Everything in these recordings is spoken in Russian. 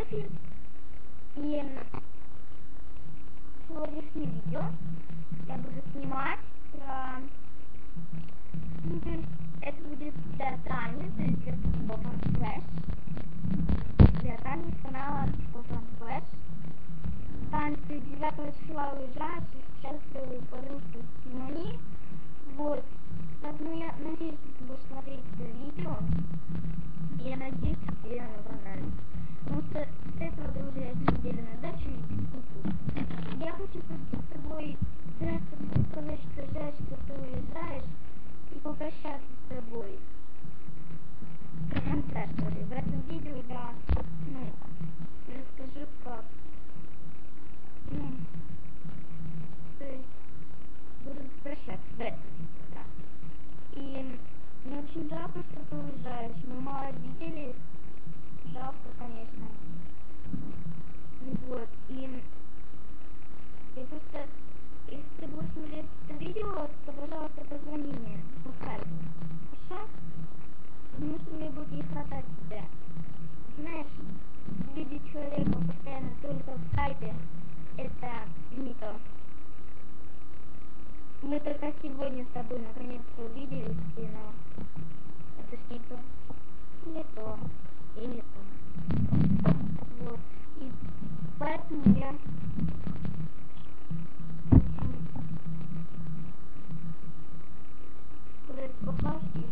профиль. И сегодняшнее видео я буду снимать про... Ну, то есть это будет театральный, то есть это Spoken Flash. Театральный с канала Spoken Flash. Танцы 9 числа уезжают, сейчас делаю подружку с Тимони. Вот. Поэтому я надеюсь, что ты будешь смотреть это видео. И я надеюсь, что тебе оно понравится. Потому что с этого ты уже неделю на дачу и без культуры. Я хочу с тобой просто сказать, что жаль, что ты уезжаешь, и попрощаться с тобой. До конца, что ли. В этом видео я, расскажу, как, то есть, буду прощаться в этом видео, да. И мне очень жалко, что ты уезжаешь. Мы мало виделись. Жалко, конечно. Вот. И просто, если ты будешь смотреть это видео, то, пожалуйста, позвони мне по скайпу. Хорошо? Потому что мне будет не хватать тебя. Знаешь, видеть человека постоянно только в скайпе, это не то. Мы только сегодня с тобой наконец-то увиделись, но это ж не то. Не то. И не то. Вот. И поэтому я сказать по-пашки,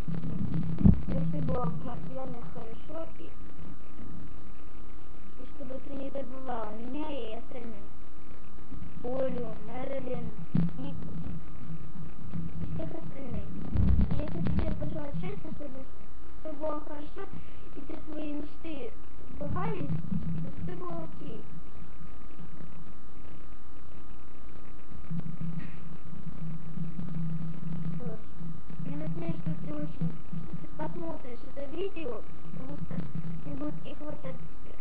чтобы ты было реально хорошо, и чтобы ты не забывала меня и остальных. Олю, Мэрилин, Нику и всех остальных. Я хочу тебе пожелать счастья, чтобы все было хорошо, и ты твои мечты сбывались, чтобы все было окей. Вот. Я надеюсь, что ты очень посмотришь это видео, потому что мне будет не хватать тебя.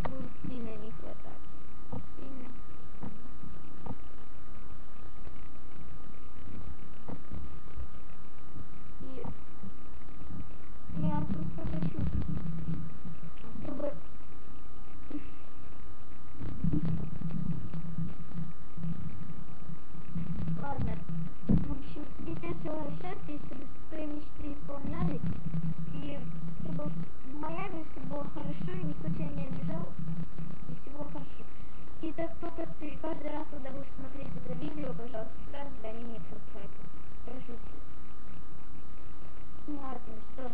Будет сильно не хватать. Сильно. И я просто хочу, чтобы... Ладно. В общем, я тебе желаю счастья, и чтобы твои мечты исполнялись, и чтобы в Майами все было хорошо, и никто тебя не обижал, и все было хорошо. И так только ты каждый раз, когда будешь смотреть это видео, пожалуйста, сразу дай мне подсказку. Прошу тебя. Ну ладно, что ж.